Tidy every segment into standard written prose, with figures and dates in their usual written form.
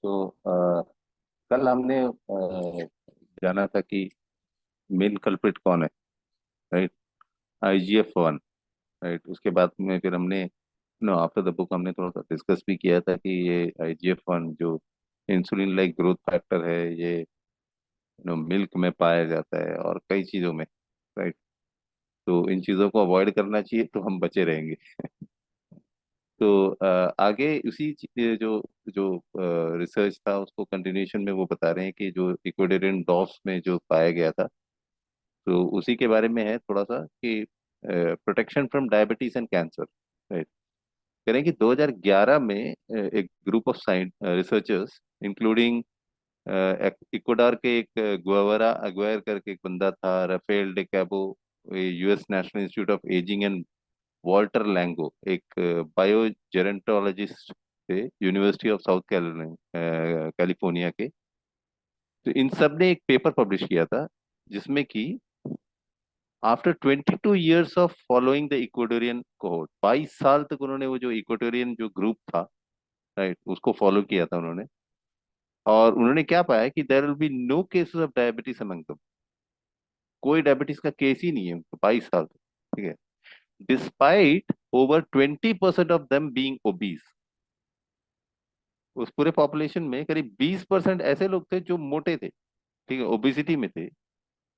तो कल हमने जाना था कि मेन कल्प्रिट कौन है, राइट। IGF-1, right. उसके बाद में फिर हमने नो आफ्टर द बुक हमने थोड़ा सा डिस्कस भी किया था कि ये IGF-1 जो इंसुलिन लाइक ग्रोथ फैक्टर है, ये मिल्क में पाया जाता है और कई चीज़ों में, राइट। तो इन चीज़ों को अवॉइड करना चाहिए तो हम बचे रहेंगे। तो आगे उसी जो जो रिसर्च था उसको कंटिन्यूशन में वो बता रहे हैं कि जो इक्वेडोरियन डॉग्स में जो पाया गया था, तो उसी के बारे में है थोड़ा सा कि protection from diabetes and cancer, right. कह रहे हैं कि 2011 में एक group of science researchers including Ecuador के एक गुआवरा अग्वायर करके एक बंदा था, Rafael de Cabo, US national institute of aging and Walter Longo एक बायोजेरेंटोलॉजिस्ट थे यूनिवर्सिटी ऑफ साउथ कैलिफोर्निया के। तो इन सब ने एक पेपर पब्लिश किया था जिसमें कि after 22 years of following the Ecuadorian cohort, 22 साल तक उन्होंने वो जो इक्वेटोरियन जो ग्रुप था, राइट, उसको फॉलो किया था उन्होंने। और उन्होंने क्या पाया कि there will be no cases of diabetes among them. कोई डायबिटीज का केस ही नहीं है उनको 22 साल तक, ठीक है। Despite over 20% of them being obese. उस पूरे पॉपुलेशन में करीब 20% ऐसे लोग थे जो मोटे थे, ठीक है, ओबिसिटी में थे,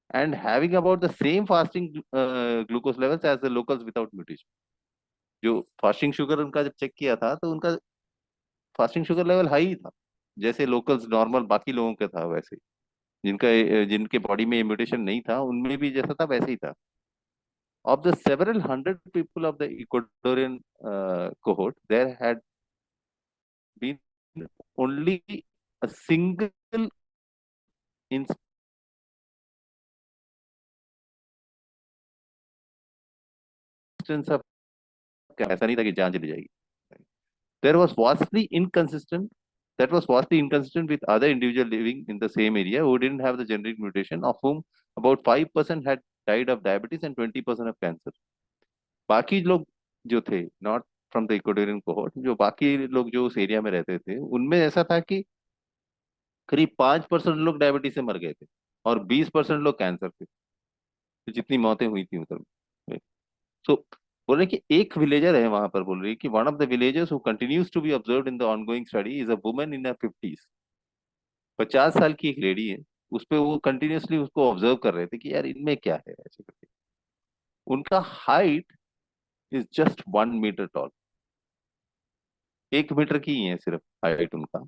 and having about the same fasting glucose levels as the locals without mutation. जो फास्टिंग शुगर उनका जब चेक किया था तो उनका फास्टिंग शुगर लेवल हाई ही था, जैसे लोकल्स नॉर्मल बाकी लोगों का था वैसे ही। जिनके बॉडी में म्यूटेशन नहीं था उनमें भी जैसा था वैसे ही था। Of the several hundred people of the Ecuadorian cohort, there had been only a single instance of, ऐसा नहीं था कि जान चली जाएगी। There was vastly inconsistent that was vastly inconsistent with other individual living in the same area who didn't have the genetic mutation, of whom about 5% had died of diabetes and 20% of cancer. बाकी लोग जो थे not from the Ecuadorian cohort, जो बाकी लोग जो उस area में रहते थे उनमें ऐसा था कि करीब 5% लोग डायबिटीज से मर गए थे और 20% लोग कैंसर से। तो जितनी मौतें हुई थी उधर में। सो बोल रहे कि एक विलेजर है वहां पर, बोल रही है कि one of the villagers who continues to be observed in the ongoing study is a woman in 50s। 50 साल की एक लेडी है, उस पे वो कंटिन्यूअसली उसको ऑब्जर्व कर रहे थे कि यार इनमें क्या है ऐसे करके। उनका height is just 1 metre tall. 1 metre की ही है सिर्फ हाइट उनका।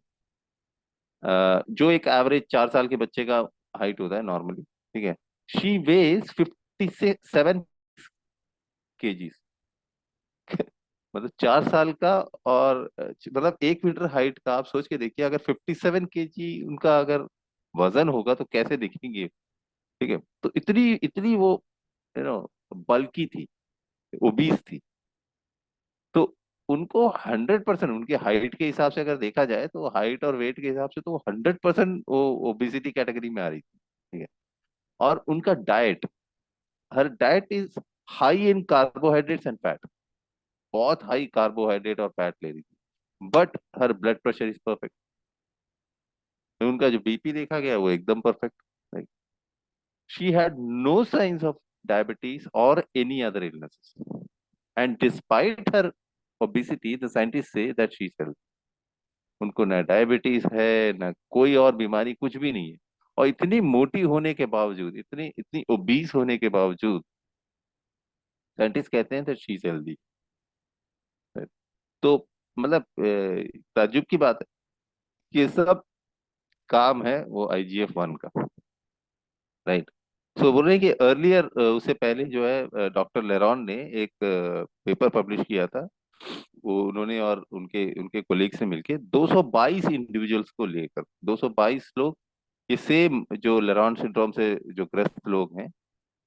जो एक एवरेज 4 साल के बच्चे का हाइट होता है नॉर्मली, ठीक है। She weighs 57 kgs. मतलब 4 साल का, और मतलब 1 मीटर हाइट का। आप सोच के देखिए अगर 57 केजी उनका अगर वजन होगा तो कैसे दिखेंगे, ठीक है। तो इतनी इतनी वो यू नो बल्की थी, ओबीस थी। तो उनको 100% उनके हाइट के हिसाब से अगर देखा जाए तो हाइट और वेट के हिसाब से तो 100% वो ओबिसिटी कैटेगरी में आ रही थी, ठीक है। और उनका diet, her diet is high in carbohydrates and fat. बहुत हाई कार्बोहाइड्रेट और फैट ले रही थी, but her blood pressure is perfect. उनका जो बीपी देखा गया वो एकदम perfect. She had no science of diabetes और any other illnesses, and despite her obesity the scientists say that she is healthy। उनको ना डायबिटीज है ना कोई और बीमारी, कुछ भी नहीं है। और इतनी मोटी होने के बावजूद, इतनी इतनी ओबीस होने के बावजूद साइंटिस्ट कहते हैं that she is healthy। तो मतलब ताज्जुब की बात है कि ये सब काम है वो IGF-1 का, राइट। सो बोल रहे हैं कि अर्लियर, उससे पहले जो है डॉक्टर लेरॉन ने एक पेपर पब्लिश किया था। वो उन्होंने और उनके उनके कोलीग से मिलके 222 इंडिविजुअल्स को लेकर, 222 लोग, ये सेम जो लेरॉन सिंड्रोम से जो ग्रस्त लोग हैं,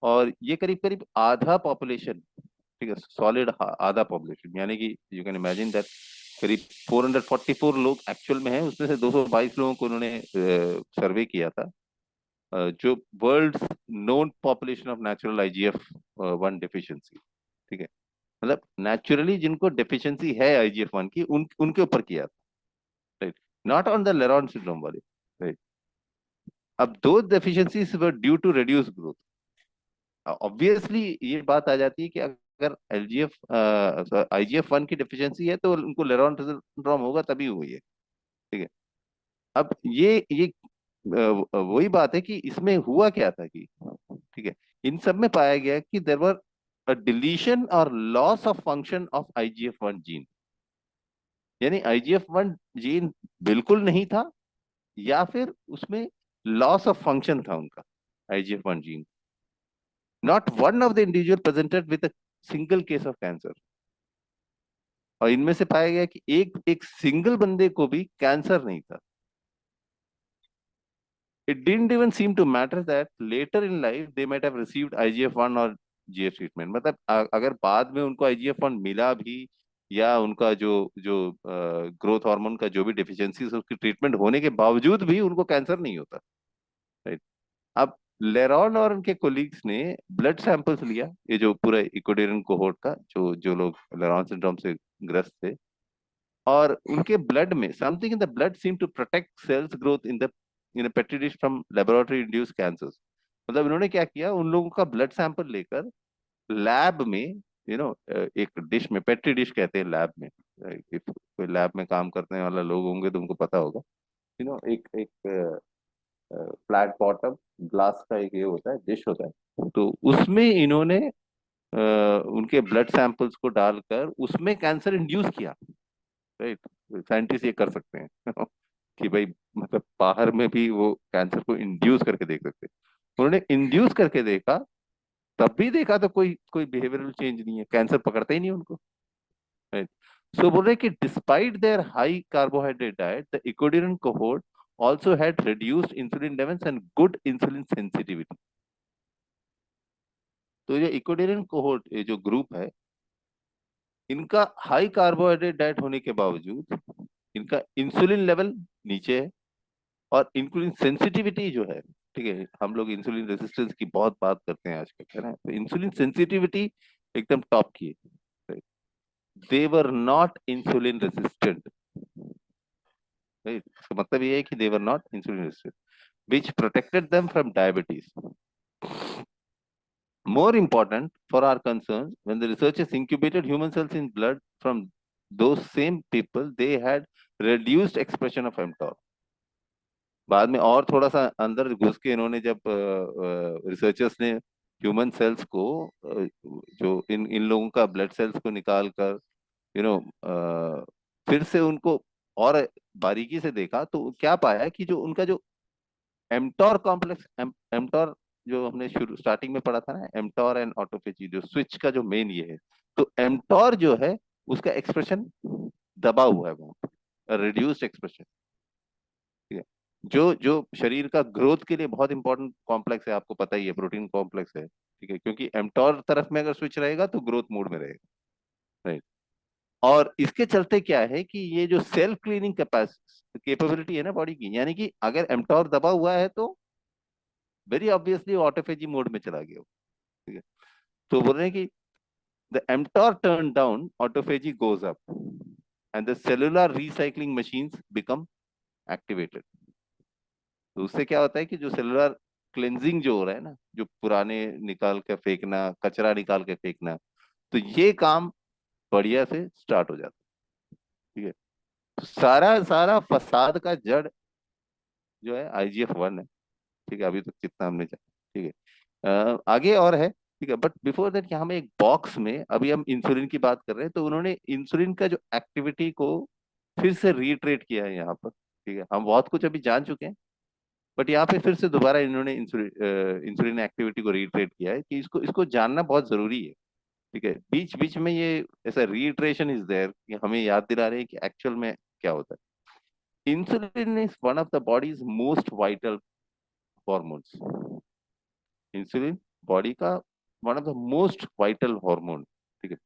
और ये करीब करीब आधा पॉपुलेशन, ठीक है, सॉलिड आधा पॉपुलेशन, यानी कि यू कैन इमेजिन दैट करीब 444 लोग एक्चुअल में हैं, उसमें से 222 लोगों को उन्होंने सर्वे किया था, जो world known population of natural IGF-1 deficiency, ठीक है। मतलब नेचुरली जिनको डेफिशिएंसी है IGF-1 की, उनके ऊपर किया था, right. Not on the Laron syndrome वाले, राइट। अब दो deficiencies were due to reduce growth. Obviously ये बात आ जाती है कि अगर एलजीएफ आईजीएफ 1 की डेफिशिएंसी है तो उनको लेरॉन सिंड्रोम होगा, तभी हुई है, ठीक है। अब ये वही बात है कि इसमें हुआ क्या था कि, ठीक है, इन सब में पाया गया कि देयर वर अ डिलीशन और loss of function of IGF 1 gene. यानी आईजीएफ 1 जीन बिल्कुल नहीं था, या फिर उसमें लॉस ऑफ फंक्शन था उनका, IGF 1 gene. Not one of the individual presented with a single case of cancer. और इनमें से पाया गया कि एक एक सिंगल बंदे को भी कैंसर नहीं था। It didn't even seem to matter that later in life they might have received IGF-1 और GF ट्रीटमेंट। मतलब अगर बाद में उनको IGF-1 मिला भी, या उनका जो जो ग्रोथ हार्मोन का जो भी डिफिशियंसी उसकी ट्रीटमेंट होने के बावजूद भी उनको कैंसर नहीं होता, राइट। अब लेरॉन और उनके कोलीग्स ने ब्लड सैंपल्स लिया, ये जो पूरा इक्वेडोरियन कोहोर्ट का, जो जो लोग लेरॉन सिंड्रोम से ग्रस्त थे, और उनके ब्लड में something in the blood seem to protect cells growth in petri dish from laboratory induce cancers. मतलब इन्होंने क्या किया, उन लोगों का ब्लड सैंपल लेकर लैब में, एक डिश में, पेट्री डिश कहते हैं लैब में, कोई लैब में काम करने वाला लोग होंगे तो उनको पता होगा, एक एक फ्लैट बॉटम ग्लास का एक ये होता है, डिश होता है, तो उसमें इन्होंने उनके ब्लड सैंपल्स को डालकर उसमें कैंसर इंड्यूस किया, राइट। साइंटिस्ट ये कर सकते हैं कि भाई, मतलब बाहर में भी वो कैंसर को इंड्यूस करके देख सकते हैं। उन्होंने इंड्यूस करके देखा, तब भी देखा तो कोई कोई बिहेवियरल चेंज नहीं है, कैंसर पकड़ता ही नहीं उनको, राइट। सो बोल रहे कि despite their high carbohydrate diet the Ecuadorian cohort also had reduced insulin levels and good insulin sensitivity। तो ये इक्वेडोरियन कोहोर्ट, ये जो ग्रुप है, इनका हाई कार्बोहाइड्रेट डाइट होने के बावजूद इनका इंसुलिन लेवल नीचे है, और इंसुलिन सेंसिटिविटी जो है, ठीक है, हम लोग इंसुलिन रेजिस्टेंस की बहुत बात करते हैं आजकल, है ना, तो इंसुलिन सेंसिटिविटी एकदम टॉप की है। They were not insulin resistant, right. इसका मतलब ये है कि they were not insulin resistant, which protected them from diabetes. More important for our concerns, when the researchers incubated human cells in blood from those same people, they had reduced expression of mTOR। बाद में और थोड़ा सा अंदर घुस के इन्होंने जब रिसर्चर्स ने ह्यूमन सेल्स को, जो इन इन लोगों का ब्लड सेल्स को निकाल कर, यू नो फिर से उनको और बारीकी से देखा, तो क्या पाया कि जो उनका जो एमटोर कॉम्प्लेक्स, एमटोर जो हमने शुरू स्टार्टिंग में पढ़ा था ना, एमटोर एंड ऑटोफेजी, जो स्विच का जो मेन ये है, तो एमटोर जो है उसका एक्सप्रेशन दबा हुआ है वहां, रिड्यूस्ड एक्सप्रेशन, ठीक है। जो जो शरीर का ग्रोथ के लिए बहुत इंपॉर्टेंट कॉम्प्लेक्स है, आपको पता ही है, प्रोटीन कॉम्प्लेक्स है, ठीक है, क्योंकि एमटोर तरफ में अगर स्विच रहेगा तो ग्रोथ मोड में रहेगा, राइट। और इसके चलते क्या है कि ये जो सेल्फ क्लीनिंग कैपेसिटी कैपेबिलिटी है ना बॉडी की, यानी कि अगर एमटोर दबा हुआ है तो वेरी ऑब्वियसली ऑटोफेजी मोड में चला गया, ठीक है। तो बोल रहे हैं कि the mTOR turn down, autophagy goes up and the cellular recycling machines become activated। तो उससे क्या होता है कि जो सेलुलर क्लेंजिंग जो हो रहा है ना, जो पुराने निकाल के फेंकना, कचरा निकाल के फेंकना, तो ये काम बढ़िया से स्टार्ट हो जाता है, ठीक है। तो सारा सारा फसाद का जड़ जो है IGF-1 है, ठीक है। अभी तक कितना हमने जाना, ठीक है। आगे और है, ठीक है, बट बिफोर दैट यहाँ में एक बॉक्स में अभी हम इंसुलिन की बात कर रहे हैं, तो उन्होंने इंसुलिन का जो एक्टिविटी को फिर से रीट्रेट किया है यहाँ पर, ठीक है। हम बहुत कुछ अभी जान चुके हैं, बट यहाँ पे फिर से दोबारा इन्होंने इंसुलिन एक्टिविटी को रीट्रेट किया है कि इसको इसको जानना बहुत जरूरी है, ठीक है। बीच बीच में ये ऐसा रीट्रेशन इज देयर कि हमें याद दिला रहे हैं कि एक्चुअल में क्या होता है। Insulin is one of the body's most vital hormones. Insulin body का one of the most vital hormone, ठीक है,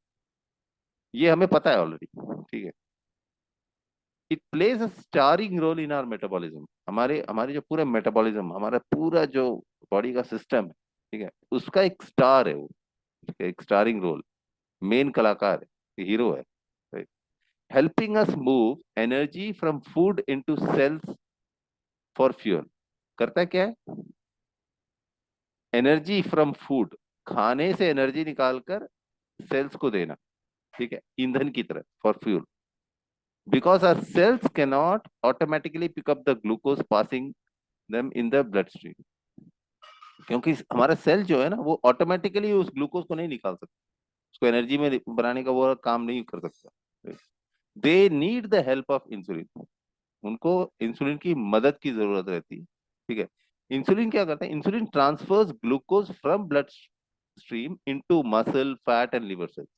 ये हमें पता है ऑलरेडी, ठीक है। It plays a starring role in our metabolism. हमारे हमारे जो पूरा मेटाबॉलिज्म, हमारा पूरा जो बॉडी का सिस्टम है, ठीक है, उसका एक स्टार है वो, ठीक है, एक स्टारिंग रोल, मेन कलाकार है, हीरो है, right? Helping us move energy from food into cells for fuel. करता क्या है? एनर्जी फ्रॉम फूड, खाने से एनर्जी निकालकर सेल्स को देना, ठीक है, ईंधन की तरह, for fuel. Because our cells cannot automatically pick up the glucose passing them in the blood stream. क्योंकि हमारा सेल जो है ना, वो ऑटोमेटिकली उस ग्लूकोज को नहीं निकाल सकता, उसको एनर्जी में बनाने का वो काम नहीं कर सकता। They need the help of insulin, उनको इंसुलिन की मदद की जरूरत रहती है, ठीक है। इंसुलिन क्या करता है? Insulin transfers glucose from blood stream into muscle, fat and liver cells.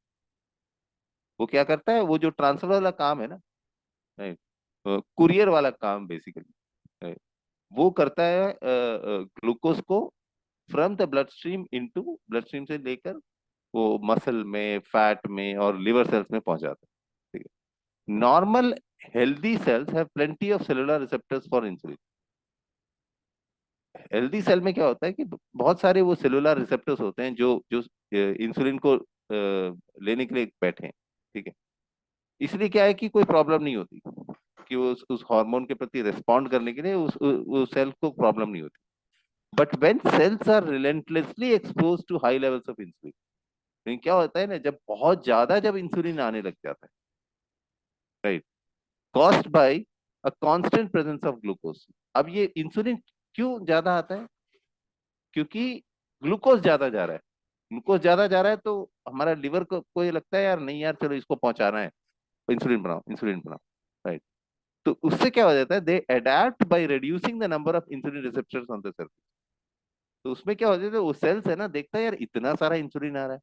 वो क्या करता है? वो जो ट्रांसफर वाला काम है ना, राइट, कुरियर वाला काम बेसिकली, वो करता है ग्लूकोज को from the blood stream into, blood stream से लेकर वो मसल में, फैट में और लिवर सेल्स में पहुंचाता है, ठीक है। Normal healthy cells have plenty of cellular receptors for insulin. Healthy cell में क्या होता है कि बहुत सारे वो सेलुलर रिसेप्टर्स होते हैं जो जो इंसुलिन को लेने के लिए बैठे हैं, ठीक है। इसलिए क्या है कि कोई प्रॉब्लम नहीं होती कि वो उस हार्मोन के प्रति रिस्पॉन्ड करने के लिए उस सेल को प्रॉब्लम नहीं होती। But when cells are relentlessly expose to high levels of insulin, लेकिन क्या होता है ना, जब बहुत ज्यादा जब इंसुलिन आने लग जाता है, right, caused by a constant presence of glucose. अब ये इंसुलिन क्यों ज्यादा आता है? क्योंकि ग्लूकोज ज्यादा जा रहा है। ग्लूकोज ज्यादा जा रहा है तो हमारा लिवर को ये लगता है, यार नहीं यार, चलो इसको पहुंचाना है, इंसुलिन बनाओ, इंसुलिन बनाओ, राइट। तो उससे क्या हो जाता है? दे adapt by reducing the number of insulin receptors on the surface. तो उसमें क्या हो जाता है? वो सेल्स है ना, देखता है यार इतना सारा इंसुलिन आ रहा है,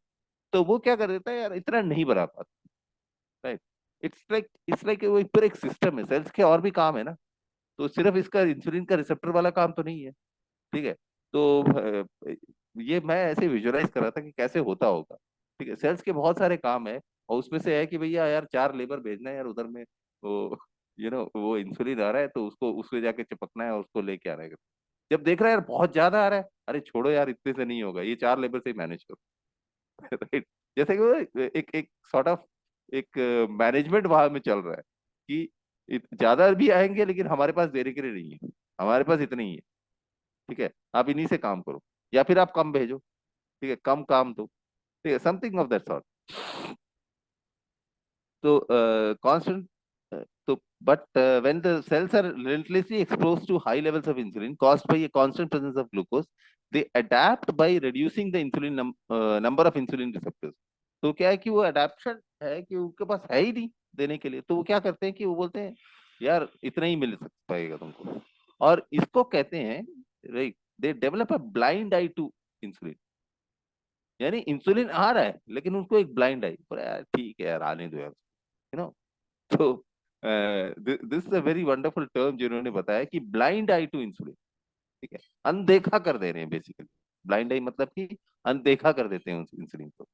तो वो क्या कर देता है, यार इतना नहीं बना पाता, राइट। इट्स लाइक वो एक पूरा एक सिस्टम है, सेल्स के और भी काम है ना, तो सिर्फ इसका इंसुलिन का रिसेप्टर वाला काम तो नहीं है, ठीक है। तो ये मैं ऐसे विजुअलाइज कर रहा था कि कैसे होता होगा, ठीक है। सेल्स के बहुत सारे काम है, और उसमें से है कि भैया यार 4 लेबर भेजना है यार उधर में, वो वो इंसुलिन आ रहा है तो उसको उसको जाके चिपकना है और उसको लेके आना है। जब देख रहा है यार बहुत ज्यादा आ रहा है, अरे छोड़ो यार, इतने से नहीं होगा, ये 4 लेबर से ही मैनेज करो। राइट। जैसे कि वो एक एक सॉर्ट ऑफ एक मैनेजमेंट वहां में चल रहा है कि ज्यादा भी आएंगे लेकिन हमारे पास देने के लिए नहीं है, हमारे पास इतने ही है, ठीक है, आप इन्हीं से काम करो, या फिर आप कम भेजो, ठीक है, कम काम दो, ठीक है, समथिंग ऑफ दैट सॉर्ट। तो कांस्टेंट, तो but when the cells are relentlessly exposed to high levels of insulin caused by a constant presence of glucose, they adapt by reducing the number of insulin receptors। तो क्या है कि वो adaptation है कि उनके पास है ही नहीं देने के लिए, तो वो क्या करते हैं कि वो बोलते हैं यार इतना ही मिल पाएगा तुमको, और इसको कहते हैं, right, they develop a blind eye to insulin. यानी इंसुलिन आ रहा है लेकिन उनको एक ब्लाइंड आई, बोला यार ठीक है यार आने दो यार, नो। तो this is a very wonderful term जिन्होंने बताया कि ब्लाइंड आई टू इंसुलिन, ठीक है, अनदेखा कर दे रहे हैं बेसिकली। ब्लाइंड आई मतलब कि अनदेखा कर देते हैं उस इंसुलिन को।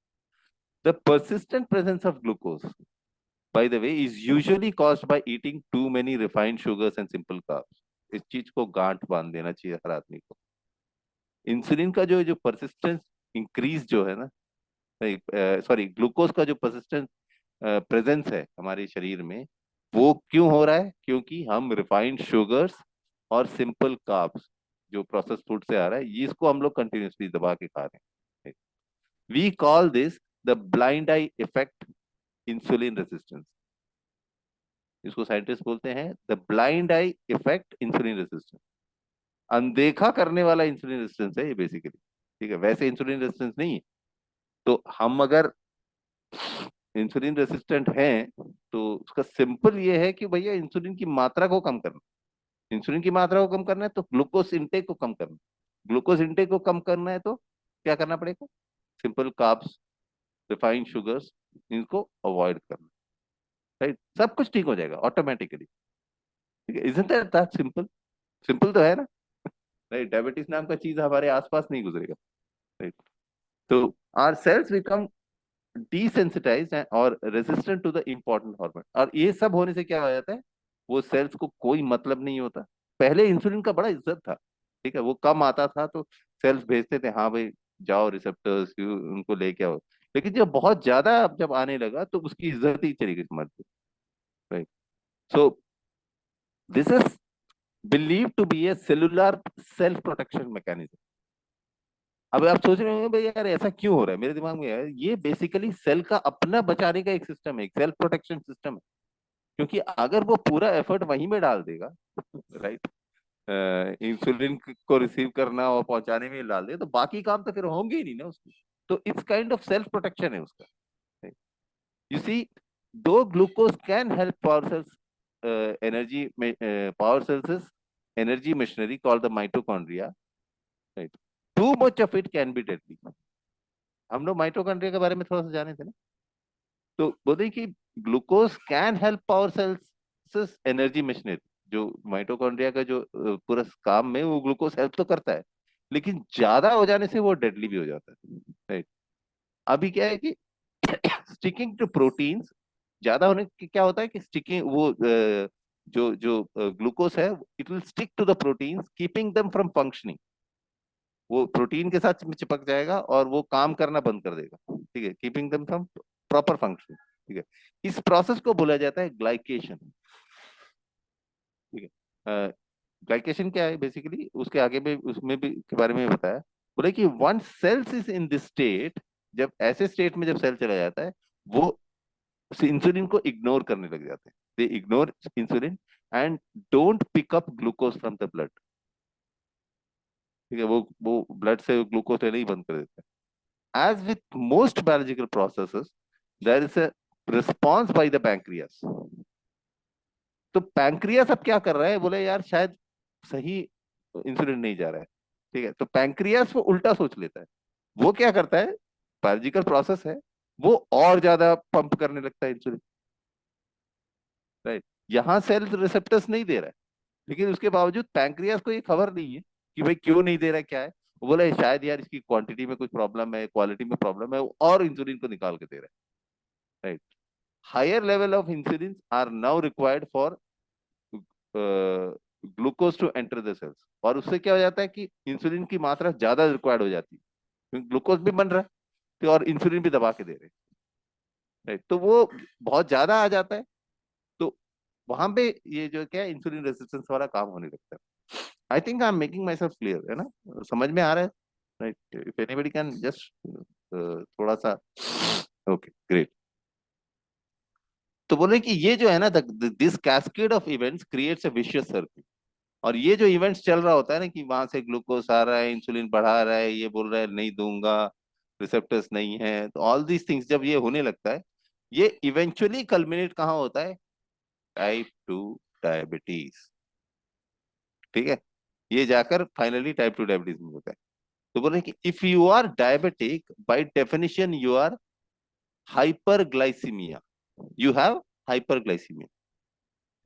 The persistent presence of glucose, by the way, is usually caused by eating too many refined sugars and simple carbs. इस चीज को गांठ बांध देना चाहिए हर आदमी को। इंसुलिन का जो जो परसिस्टेंस इंक्रीज जो है ना, सॉरी, ग्लूकोज का जो परसिस्टेंस प्रेजेंस है हमारे शरीर में, वो क्यों हो रहा है? क्योंकि हम रिफाइंड शुगर्स और सिंपल कार्ब्स, जो प्रोसेस फूड से आ रहा है, ये इसको हम लोग कंटिन्यूसली दबा के खा रहे हैं। We call this the blind eye effect, insulin resistance. इसको साइंटिस्ट बोलते हैं the blind eye effect insulin resistance. अनदेखा करने वाला इंसुलिन रेजिस्टेंस है ये बेसिकली, ठीक है, वैसे इंसुलिन रेजिस्टेंस नहीं है। तो हम अगर इंसुलिन रेसिस्टेंट हैं तो उसका सिंपल ये है कि भैया इंसुलिन की मात्रा को कम करना। इंसुलिन की मात्रा को कम करना है तो ग्लूकोज इनटेक को कम करना। ग्लूकोज इनटेक को कम करना है तो क्या करना पड़ेगा? सिंपल कार्ब्स, रिफाइंड शुगर्स, इनको अवॉइड करना, राइट। सब कुछ ठीक हो जाएगा ऑटोमेटिकली, ठीक है। Isn't that simple? सिंपल तो है ना, राइट। डायबिटीज नाम का चीज हमारे आसपास नहीं गुजरेगा, राइट। तो आर सेल्स बिकम डिसेंसिटाइज्ड और resistant to the important hormone, और ये सब होने से क्या हो जाता है? वो सेल्स को कोई मतलब नहीं होता। पहले इंसुलिन का बड़ा इज्जत था, ठीक है, वो कम आता था तो सेल्स भेजते थे, हाँ भाई जाओ रिसेप्टर्स उनको लेके आओ। लेकिन जब बहुत ज्यादा जब आने लगा तो उसकी इज्जत ही चली गई, मर गई। So this is believe to be a cellular self protection mechanism. अब आप सोच रहे होंगे भाई यार ऐसा क्यों हो रहा है, मेरे दिमाग में है ये बेसिकली सेल का अपना बचाने का एक सिस्टम है, एक सेल्फ प्रोटेक्शन सिस्टम है। क्योंकि अगर वो पूरा एफर्ट वहीं में डाल देगा, राइट, इंसुलिन को रिसीव करना और पहुंचाने में डाल दे, तो बाकी काम तो फिर होंगे ही नहीं ना उसके। तो it's kind of self protection है उसका। You see, though glucose can help power cells energy power cells energy machinery called the mitochondria, right, too much of it can be deadly. हम लोग माइटोकॉन्ड्रिया के बारे में थोड़ा सा जाने थे ना, तो बोले कि glucose can help power cells energy machinery. जो माइटोकॉन्ड्रिया का जो पूरा काम में वो ग्लूकोज हेल्प तो करता है, लेकिन ज्यादा हो जाने से वो डेडली भी हो जाता है, राइट। अभी क्या है कि स्टिकिंग टू प्रोटीन्स, ज्यादा होने के क्या होता है कि स्टिकिंग वो जो जो ग्लूकोज है, it will stick to the proteins keeping them from functioning. वो प्रोटीन के साथ चिपक जाएगा और वो काम करना बंद कर देगा, ठीक है, keeping them from proper function, ठीक है। इस प्रोसेस को बोला जाता है ग्लाइकेशन, ठीक है। ग्लाइकेशन क्या है बेसिकली, उसके आगे भी उसमें भी के बारे में बताया। बोले कि once cells is in this state, जब ऐसे स्टेट में जब सेल चला जाता है, वो इंसुलिन को इग्नोर करने लग जाते हैं, they ignore insulin and don't pick up glucose from the blood, ठीक है। वो ब्लड से ग्लूकोज लेना ही बंद कर देते हैं। As with most biological processes, there is a response by the pancreas. तो पैंक्रियास अब क्या कर रहा है, बोले यार शायद सही इंसुलिन नहीं जा रहा है, ठीक है। तो पैंक्रियास वो उल्टा सोच लेता है, वो क्या करता है, बायोलॉजिकल प्रोसेस है, वो और ज्यादा पंप करने लगता है इंसुलिन, राइट। यहाँ सेल रिसेप्टर्स नहीं दे रहा है, लेकिन उसके बावजूद पैंक्रियास को ये खबर नहीं है कि भाई क्यों नहीं दे रहा है, क्या है। वो बोला शायद यार इसकी क्वांटिटी में कुछ प्रॉब्लम है, क्वालिटी में प्रॉब्लम है, वो और इंसुलिन को निकाल के दे रहा है, right. Higher level of insulin are now required for glucose to enter the cells. और उससे क्या हो जाता है कि इंसुलिन की मात्रा ज्यादा रिक्वायर्ड हो जाती है, क्योंकि ग्लूकोज भी बन रहा है, तो और इंसुलिन भी दबा के दे रहे हैं, राइट। तो वो बहुत ज्यादा आ जाता है, तो वहां पे ये जो क्या है, इंसुलिन रेजिस्टेंस वाला काम होने लगता है। I think I am making my self clear, है ना, समझ में आ रहा है, right. If anybody can just थोड़ा सा, ओके ग्रेट। तो बोले कि ये जो है ना, this cascade of events creates a vicious circle. और ये जो इवेंट्स चल रहा होता है ना, कि वहां से ग्लूकोज आ रहा है, इंसुलिन बढ़ा रहा है, ये बोल रहा है नहीं दूंगा, रिसेप्टर्स नहीं है, तो ऑल दीज थिंग्स जब ये होने लगता है, ये इवेंचुअली कल्मिनेट कहाँ होता है, टाइप 2 डायबिटीज, ठीक है। ये जाकर फाइनली टाइप 2 डायबिटीज में होता है। तो बोल रहे हैं कि if you are diabetic by definition you are hyperglycemia, you have hyperglycemia.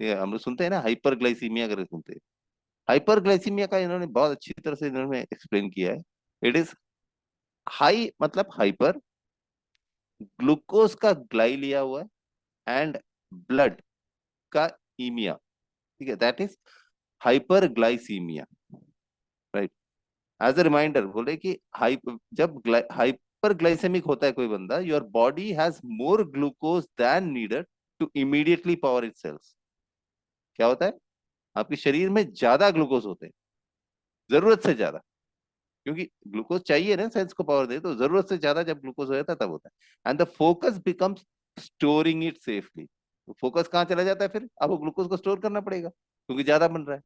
ये हम लोग सुनते हैं ना हाइपरग्लाइसीमिया करके सुनते हैं। हाइपरग्लाइसीमिया का इन्होंने बहुत अच्छी तरह से इन्होंने एक्सप्लेन किया है। इट इज हाई मतलब हाइपर, ग्लूकोज का ग्लाई लिया हुआ है, एंड ब्लड का ईमिया, ठीक है, that is hyperglycemia, right. As a reminder बोले कि जब हाइपरग्लाइसेमिक होता है कोई बंदा, your body has more glucose than needed to immediately power its cells. क्या होता है, आपके शरीर में ज्यादा ग्लूकोज होते हैं, जरूरत से ज्यादा, क्योंकि ग्लूकोज चाहिए ना सेल्स को पावर दे, तो जरूरत से ज्यादा जब ग्लूकोज हो जाता है तब होता है। And the focus becomes storing it safely. तो फोकस कहाँ चला जाता है, फिर आपको ग्लूकोज को स्टोर करना पड़ेगा, क्योंकि ज्यादा बन रहा है,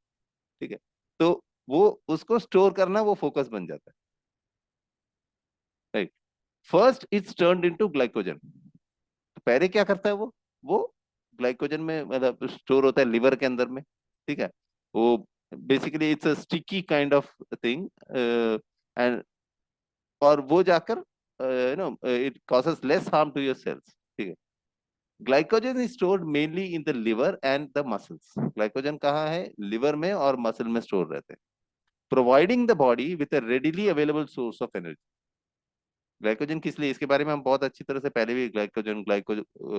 ठीक है। तो वो उसको स्टोर करना वो फोकस बन जाता है, right. First it's turned into glycogen. तो पहले क्या करता है वो ग्लाइकोजन में मतलब स्टोर होता है लिवर के अंदर में, ठीक है। वो basically it's a sticky kind of thing, and और वो जाकर you know it causes less harm to your cells, ठीक है। Glycogen is stored mainly in the liver and the muscles. Glycogen कहाँ है, लिवर में और मसल में स्टोर रहते हैं, providing the body with a readily available source of energy. Glycogen किस लिए, इसके बारे में हम बहुत अच्छी तरह से पहले भी ग्लाइकोजन ग्लाइको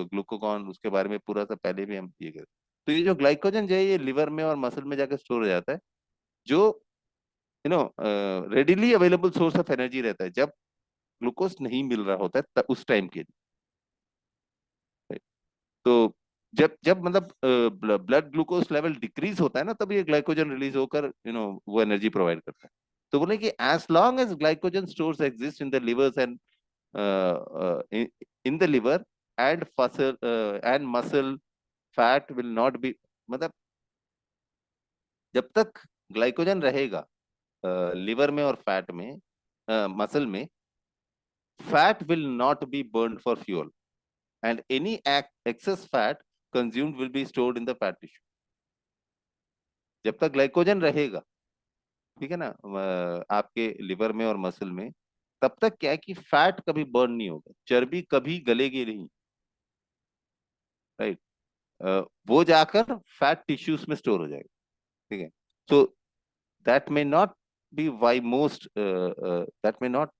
ग्लूकोगॉन उसके बारे में पूरा सा पहले भी हम किए गए। तो ये जो ग्लाइकोजन जो है, ये लिवर में और मसल में जाकर स्टोर हो जाता है, जो you know readily available source of energy रहता है जब ग्लूकोज नहीं मिल रहा होता है उस टाइम के लिए। तो जब जब मतलब ब्लड ग्लूकोज लेवल डिक्रीज होता है ना, तब ये ग्लाइकोजन रिलीज होकर वो एनर्जी प्रोवाइड करता है। तो बोले कि as long as glycogen stores exist in the livers and in the liver and muscle fat will not be, मतलब जब तक ग्लाइकोजन रहेगा लिवर में और फैट में, मसल में, fat will not B burned for fuel, and any excess fat consumed will be stored in the fat tissue। जब तक ग्लाइकोजन रहेगा, ठीक है ना, आपके लिवर में और मसल में, तब तक क्या है कि फैट कभी बर्न नहीं होगा, चर्बी कभी गलेगी नहीं, राइट। वो जाकर फैट टिश्यूज में स्टोर हो जाएगा, ठीक है। So that may not be why most that may not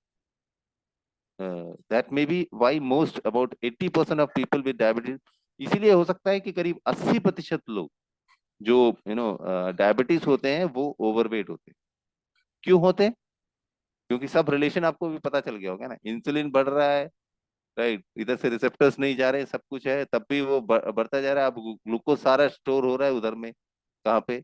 that may be why most about 80% of people with diabetes. इसीलिए हो सकता है कि करीब 80% लोग जो डायबिटीज होते हैं वो ओवरवेट होते हैं। क्यों होते हैं? क्योंकि सब रिलेशन आपको भी पता चल गया होगा ना, इंसुलिन बढ़ रहा है, राइट, इधर से रिसेप्टर्स नहीं जा रहे, सब कुछ है, तब भी वो बढ़ता जा रहा है। अब ग्लूकोज सारा स्टोर हो रहा है उधर में, कहाँ पे,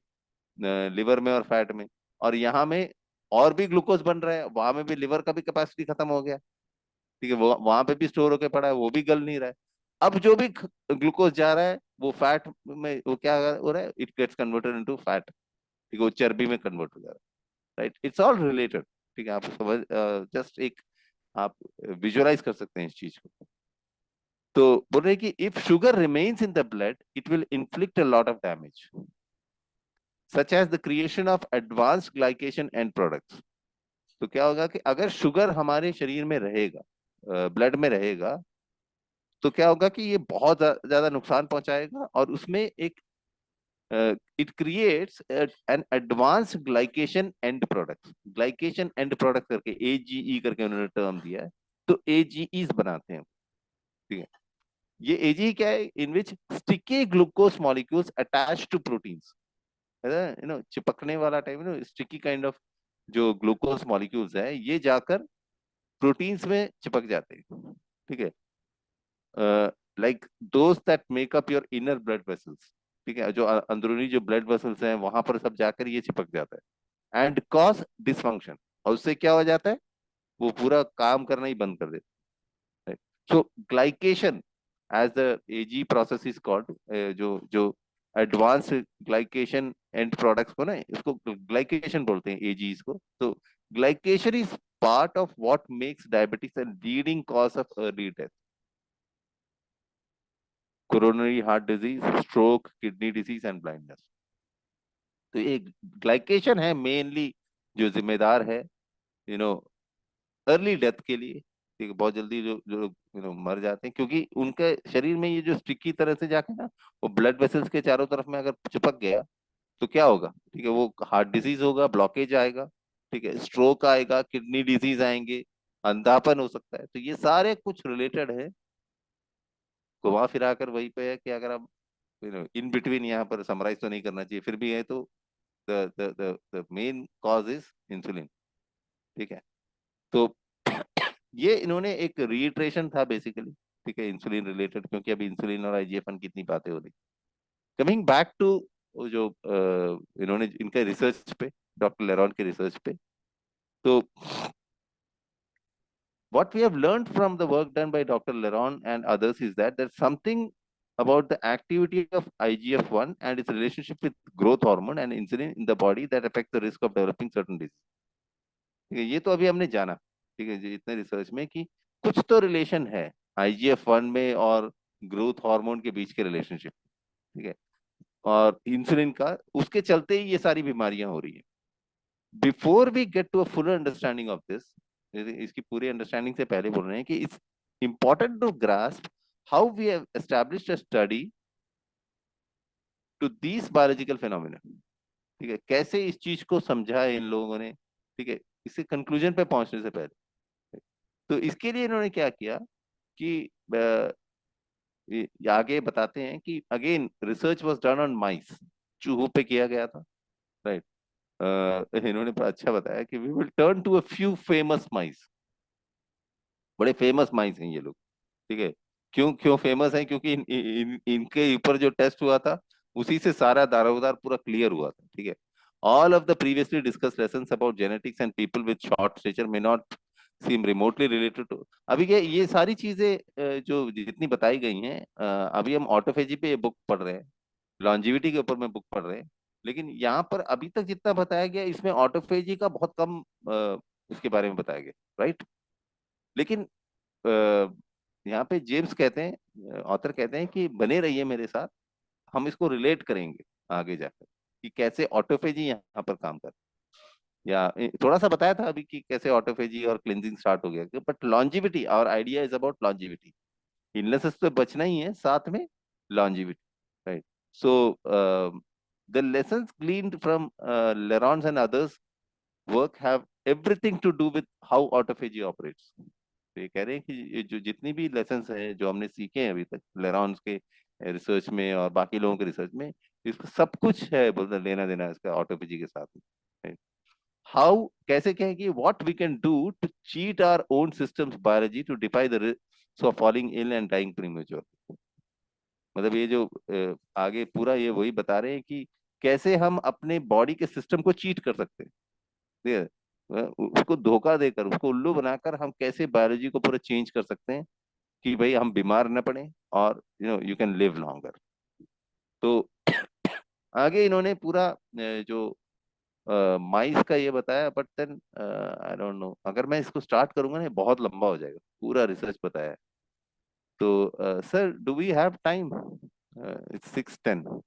लिवर में और फैट में। और यहाँ में और भी ग्लूकोज बन रहा है, वहां में भी लिवर का भी कैपेसिटी खत्म हो गया, ठीक है, वो वहां पे भी स्टोर होके पड़ा है, वो भी गल नहीं रहा है। अब जो भी ग्लूकोज जा रहा है वो फैट में, वो क्या हो रहा है, it gets converted into fat, ठीक है, वो चर्बी में कन्वर्ट हो जा रहा है, राइट। इट्स ऑल रिलेटेड, ठीक है। आप समझ, जस्ट एक आप विजुअलाइज कर सकते हैं इस चीज को। तो बोल रहे हैं कि if sugar remains in the blood it will inflict a lot of damage, such as the creation of advanced glycation end products. तो क्या होगा कि अगर शुगर हमारे शरीर में रहेगा, ब्लड में रहेगा, तो क्या होगा कि ये बहुत ज्यादा नुकसान पहुंचाएगा, और उसमें एक it creates an advance glycation end products. Glycation end product करके एजीई करके उन्होंने टर्म दिया है, तो एजीईज बनाते हैं, ठीक है। ये एजीई क्या है? In which sticky glucose molecules attach to proteins, चिपकने वाला टाइप, स्टिकी काइंड ऑफ जो ग्लूकोज मॉलिक्यूल्स है, ये जाकर प्रोटीन्स में चिपक जाते हैं, ठीक है, like those that make up your inner blood vessels, ठीक है, जो अंदरूनी जो ब्लड वेसल्स हैं वहां पर सब जाकर ये चिपक जाता है, एंड कॉज डिसफंक्शन। और उससे क्या हो जाता है, वो पूरा काम करना ही बंद कर देता है। So glycation as the AGE process is called, जो जो एडवांस ग्लाइकेशन एंड प्रोडक्ट्स को ना, इसको ग्लाइकेशन बोलते हैं, एजीज को। तो glycation is part of what makes diabetes a leading cause of early death, coronary heart disease, stroke, kidney disease and blindness. तो ये ग्लाइकेशन है मेनली जो जिम्मेदार है, नो अर्ली डेथ के लिए, ठीक है, बहुत जल्दी जो जो लोग मर जाते हैं, क्योंकि उनके शरीर में ये जो स्टिकी तरह से जाके ना, वो ब्लड वेसल्स के चारों तरफ में अगर चिपक गया, तो क्या होगा, ठीक है, वो हार्ट डिजीज होगा, ब्लॉकेज आएगा, ठीक है, स्ट्रोक आएगा, किडनी डिजीज आएंगे, अंधापन हो सकता है। तो ये सारे कुछ रिलेटेड है, घुमा फिरा कर वही पे है कि अगर आप इन बिटवीन, यहाँ पर समराइज तो नहीं करना चाहिए, फिर भी है तो the main cause is insulin, ठीक है। तो ये इन्होंने एक रीट्रेशन था बेसिकली, ठीक है, इंसुलिन रिलेटेड, क्योंकि अभी इंसुलिन और आईजीएफ-1 की इतनी बातें हो रही। कमिंग बैक टू जो इन्होंने इनके रिसर्च पे, डॉक्टर लेरॉन के रिसर्च पे, तो what we have learned from the work done by Dr. Leron and others is that there's something about the activity of IGF-1 and its relationship with growth hormone and insulin in the body that affect the risk of developing certain disease। ठीक है, ये तो अभी हमने जाना, ठीक है जी, इतने रिसर्च में कि कुछ तो रिलेशन है IGF-1 में और ग्रोथ हार्मोन के बीच के रिलेशनशिप, ठीक है, और इंसुलिन का, उसके चलते ही ये सारी बीमारियां हो रही है। Before we get to a full understanding of this, इसकी पूरी अंडरस्टैंडिंग से पहले बोल रहे हैं कि it's important to grasp how we have established a study to these biological phenomena, ठीक है, कैसे इस चीज को समझा है इन लोगों ने, ठीक है, इसके कंक्लूजन पे पहुंचने से पहले। तो इसके लिए इन्होंने क्या किया कि ये आगे बताते हैं कि again research was done on mice, चूहों पे किया गया था, राइट। इन्होंने अच्छा बताया कि we will turn to a few famous mice, बड़े फेमस माइस हैं ये लोग, ठीक है, क्यों क्यों फेमस है? क्योंकि इनके ऊपर जो टेस्ट हुआ था उसी से सारा दारोमदार पूरा क्लियर हुआ था, ठीक है। All of the previously discuss lessons about genetics and people with short stature may not seem remotely related to. अभी ये सारी चीजें जो जितनी बताई गई हैं, अभी हम ऑटोफेजी पे बुक पढ़ रहे हैं, लॉन्जिविटी के ऊपर में बुक पढ़ रहे हैं, लेकिन यहाँ पर अभी तक जितना बताया गया इसमें ऑटोफेजी का बहुत कम इसके बारे में बताया गया, राइट। लेकिन यहाँ पे जेम्स कहते हैं, ऑथर कहते हैं कि बने रहिए मेरे साथ, हम इसको रिलेट करेंगे आगे जाकर कि कैसे ऑटोफेजी यहाँ पर काम कर, या थोड़ा सा बताया था अभी कि कैसे ऑटोफेजी और क्लिनजिंग स्टार्ट हो गया, बट लॉन्जिविटी और idea is about longevity. Illnesses तो बचना ही है, साथ में longevity, right? So the lessons gleaned from Lerons and others work have everything to do with how autophagy operates. तो ये कह रहे हैं कि ये जो जितनी भी लेसन्स हैं जो हमने सीखे हैं अभी तक लेरॉन्स के रिसर्च में और बाकी लोगों के रिसर्च में, इसका सब कुछ है बोलते लेना देना इसका ऑटोपैजी के साथ में। हाउ कैसे कहें कि what we can do to cheat our own systems biology to defy the risk of falling ill and dying premature. मतलब ये जो आगे पूरा ये वही बता रहे हैं कि कैसे हम अपने बॉडी के सिस्टम को चीट कर सकते हैं, ठीक है? उसको धोखा देकर, उसको उल्लू बनाकर हम कैसे बायोलॉजी को पूरा चेंज कर सकते हैं कि भाई हम बीमार न पड़े और यू कैन लिव लॉन्गर। तो आगे इन्होंने पूरा जो माइस का ये बताया, but then I don't know, अगर मैं इसको स्टार्ट करूंगा ना बहुत लंबा हो जाएगा, पूरा रिसर्च बताया है। तो sir do we have time? It's 6:10।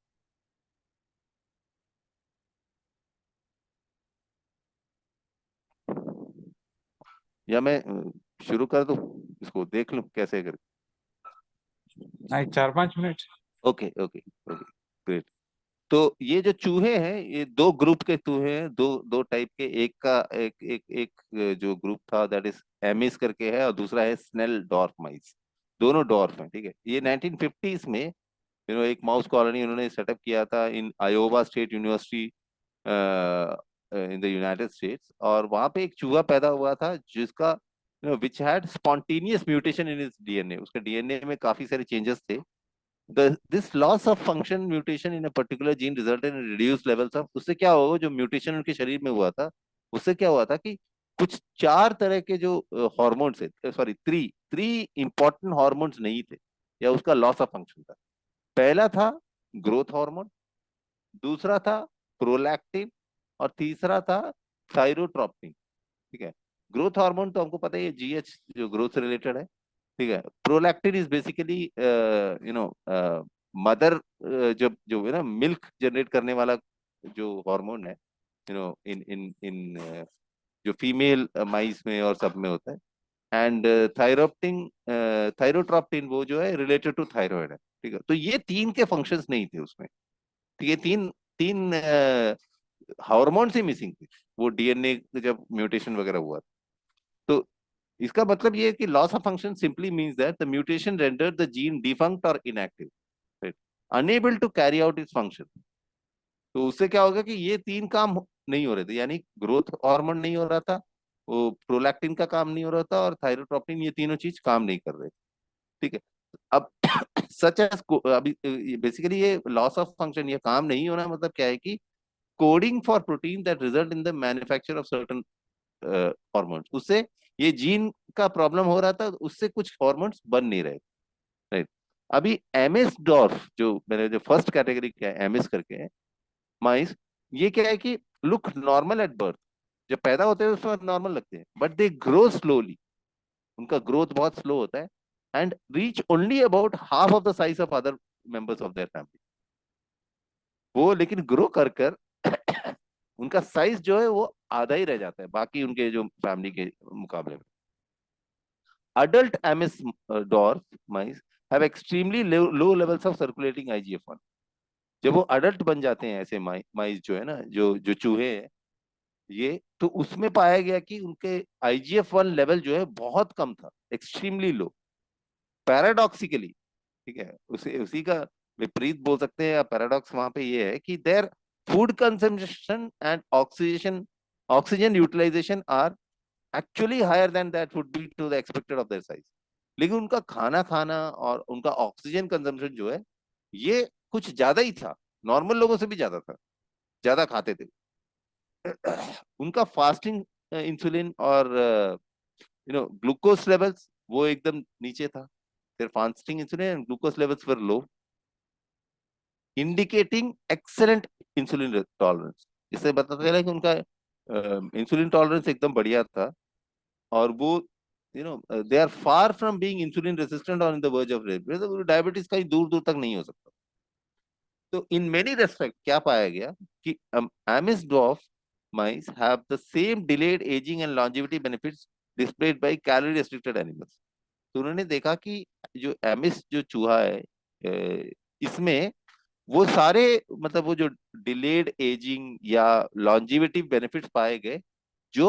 या मैं शुरू कर दूं, इसको देख लूं कैसे कर। नहीं, 4-5 minute. Okay okay okay, great. तो ये जो चूहे हैं ये दो ग्रुप के चूहे हैं, दो दो टाइप के। एक का एक एक एक जो ग्रुप था दैट इज एमिस करके है, और दूसरा है स्नेल डॉर्फ माइस। दोनों डॉर्फ हैं, ठीक है। ये 1950s में एक माउस कॉलोनी उन्होंने सेटअप किया था in Iowa state university in the United States. और वहां पे एक चूहा पैदा हुआ था जिसका which had spontaneous mutation in its DNA. उसके डीएनए में काफी सारे चेंजेस थे। This loss of function mutation in a particular gene resulted in reduce levels of. उससे क्या होगा, जो म्यूटेशन उनके शरीर में हुआ था उससे क्या हुआ था कि कुछ चार तरह के जो हॉर्मोन्स है, sorry three three important hormones नहीं थे, या उसका लॉस ऑफ फंक्शन था। पहला था ग्रोथ हार्मोन, दूसरा था प्रोलैक्टिन, और तीसरा था थायरोट्रोपिन, ठीक है। ग्रोथ हार्मोन तो हमको पता है, ये जीएच जो ग्रोथ से रिलेटेड है, ठीक है। प्रोलैक्टिन इज बेसिकली मदर, जब जो है ना मिल्क जनरेट करने वाला जो हार्मोन है, इन इन इन जो फीमेल माइस में और सब में होता है। एंड थायरोप्टिन, थायरोट्रोप्टिन वो जो है रिलेटेड टू थायराइड है, ठीक है। तो ये तीन के फंक्शंस नहीं थे उसमें, तो ये तीन तीन हार्मोन ही मिसिंग थे वो डीएनए जब म्यूटेशन वगैरह हुआ। तो इसका मतलब ये है कि loss of function simply means that the mutation render the gene defunct और inactive, right, unable to carry out its function. तो उससे क्या होगा कि ये तीन काम नहीं हो रहे थे, यानी ग्रोथ हार्मोन नहीं हो रहा था, वो प्रोलैक्टिन का काम नहीं हो रहा था, और थायरोट्रोपिन, ये तीनों चीज काम नहीं कर रहे, ठीक है। अब सच एज अभी बेसिकली ये लॉस ऑफ फंक्शन, ये काम नहीं होना मतलब क्या है कि coding for protein that result in the manufacture of certain hormones, उससे ये जीन का प्रॉब्लम हो रहा था, उससे कुछ हॉर्मोन्स बन नहीं रहे, राइट। अभी एमएस डॉर्फ जो मैंने जो फर्स्ट कैटेगरी क्या है एमएस करके है माइस, ये क्या है कि लुक नॉर्मल एट बर्थ, जब पैदा होते हैं उसमें नॉर्मल लगते हैं, बट दे ग्रो स्लोली, उनका ग्रोथ बहुत स्लो होता है, and reach only about half of the size of other members of their family. वो लेकिन ग्रो कर कर उनका साइज जो है वो आधा ही रह जाता है बाकी उनके जो फैमिली के मुकाबले में। Adult MS dwarf mice have extremely low levels of circulating IGF-1। जब वो अडल्ट बन जाते हैं ऐसे माइस जो है ना, जो जो चूहे हैं ये, तो उसमें पाया गया कि उनके IGF-1 लेवल जो है बहुत कम था, एक्सट्रीमली लो। पैराडॉक्सिकली, ठीक है, उसी उसी का विपरीत बोल सकते हैं, या पैराडॉक्स वहां पे ये है कि their food consumption and oxygen utilization are actually higher than that would be to the expected of their size। लेकिन उनका खाना खाना और उनका ऑक्सीजन कंजम्पशन जो है ये कुछ ज्यादा ही था, नॉर्मल लोगों से भी ज्यादा था, ज्यादा खाते थे। उनका फास्टिंग इंसुलिन और ग्लूकोज लेवल्स वो एकदम नीचे था। their fasting insulin and glucose levels were low, indicating excellent insulin tolerance। इससे पता चला कि उनका इंसुलिन टॉलरेंस एकदम बढ़िया था। और वो they are far from being insulin resistant और in the verge of diabetes कहीं दूर दूर तक नहीं हो सकता। तो इन मेनी रेस्पेक्ट क्या पाया गया कि amiss mice have the same delayed aging and longevity benefits displayed by calorie restricted animals। तो उन्होंने देखा कि जो एमिस जो चूहा है इसमें वो सारे मतलब वो जो डिलेड एजिंग या लॉन्जिविटी बेनिफिट्स पाए गए जो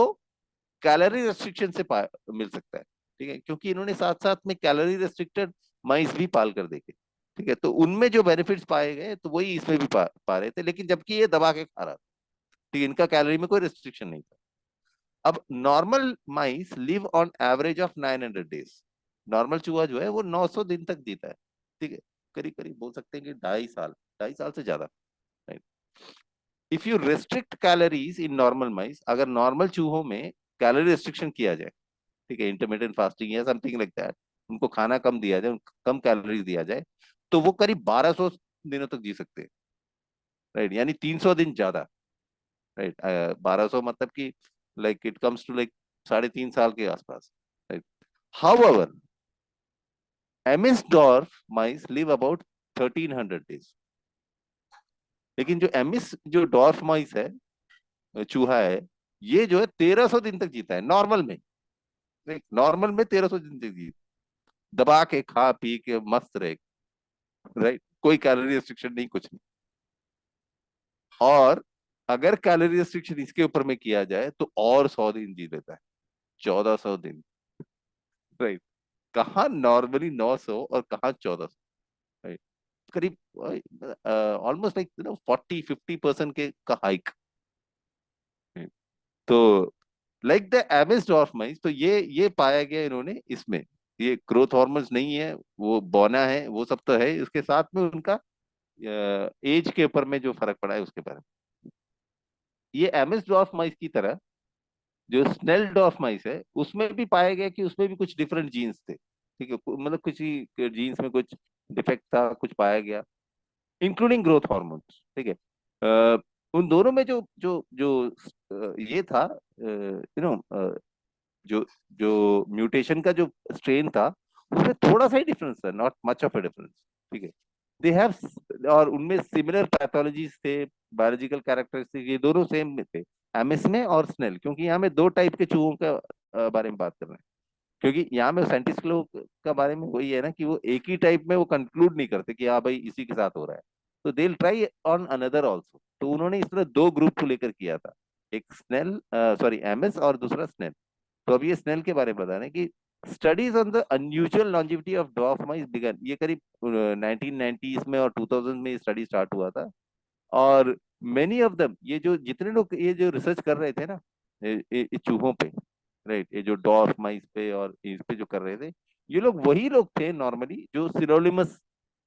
कैलोरी रेस्ट्रिक्शन से मिल सकता है। ठीक है, क्योंकि इन्होंने साथ साथ में कैलोरी रेस्ट्रिक्टेड माइस भी पाल कर देखे। ठीक है, तो उनमें जो बेनिफिट्स पाए गए तो वही इसमें भी पा रहे थे, लेकिन जबकि ये दबा के खा रहा था। ठीक है, इनका कैलोरी में कोई रिस्ट्रिक्शन नहीं था। अब normal mice live on average of 900 days. Normal चूहा जो है वो 900 दिन तक जीता है। ठीक है, करीब करीब बोल सकते हैं कि 2.5 साल, 2.5 साल से ज्यादा। If you restrict calories in normal mice, अगर नॉर्मल चूहों में कैलोरी रेस्ट्रिक्शन किया जाए, ठीक है, इंटरमीडिएट फास्टिंग या समथिंग लाइक दैट, उनको खाना कम दिया जाए, उनको कम कैलोरीज दिया जाए, तो वो करीब 1200 दिनों तक जी सकते हैं। राइट, यानी 300 दिन ज्यादा। राइट, 1200 मतलब कि like it comes to like 3.5 साल के आसपास। Right, however Ames mice live about 1300 days. लेकिन जो एमिस जो डॉर्फ माइस है, चूहा है, ये जो है 1300 दिन तक जीता है नॉर्मल में। नॉर्मल में 1300 दिन तक जीता, दबा के खा पी के मस्त रहे। राइट, कोई कैलोरी रिस्ट्रिक्शन नहीं, कुछ नहीं। और अगर कैलोरी रिस्ट्रिक्शन इसके ऊपर में किया जाए तो और 100 दिन जी लेता है, 1400 दिन। राइट, कहाँ नॉर्मली 900 और कहाँ 1400। राइट, करीब ऑलमोस्ट लाइक 40-50% के का हाइक। तो लाइक द एमिस डॉर्फ माइस, तो ये पाया गया इन्होंने इसमें। ये ग्रोथ हार्मोन्स नहीं है, वो बौना है, वो सब तो है, इसके साथ में उनका एज के ऊपर में जो फर्क पड़ा है उसके बारे में। ये एमिस डॉर्फ माइस की तरह जो स्नेल डॉर्फ माइस है उसमें भी पाया गया कि उसमें भी कुछ डिफरेंट जीन्स थे। ठीक है, मतलब किसी जीन्स में कुछ डिफेक्ट था, कुछ पाया गया, इंक्लूडिंग ग्रोथ हार्मोन्स। ठीक है, उन दोनों में जो जो जो ये था, जो जो म्यूटेशन का जो स्ट्रेन था उसमें थोड़ा सा ही डिफरेंस था, not much of a difference. ठीक है, दे हैव, और उनमें सिमिलर पैथोलॉजीज थे, बायोलॉजिकल कैरेक्टरिस्टिक ये दोनों सेम थे, एमएस में और स्नेल। क्योंकि यहाँ में दो टाइप के चूहों का बारे में बात कर रहे हैं। क्योंकि यहाँ में साइंटिस्ट लोग का बारे में वही है ना कि वो एक ही टाइप में वो कंक्लूड नहीं करते कि हाँ भाई इसी के साथ हो रहा है, तो they try on another also. तो उन्होंने इस तरह दो ग्रुप को लेकर किया था, एक स्नेल, सॉरी एमएस, और दूसरा स्नेल। तो अब ये स्नेल के बारे में बता रहे हैं कि studies on the unusual longevity of dwarf mice began, ये करीब 1990s में और 2000 में स्टडी स्टार्ट हुआ था। और मेनी ऑफ दम, ये जो जितने लोग ये जो रिसर्च कर रहे थे ना, ये चूहों पे, राइट, ये जो डॉर्फ माइस पे और इस पे जो कर रहे थे, ये लोग वही लोग थे नॉर्मली जो सिरोलिमस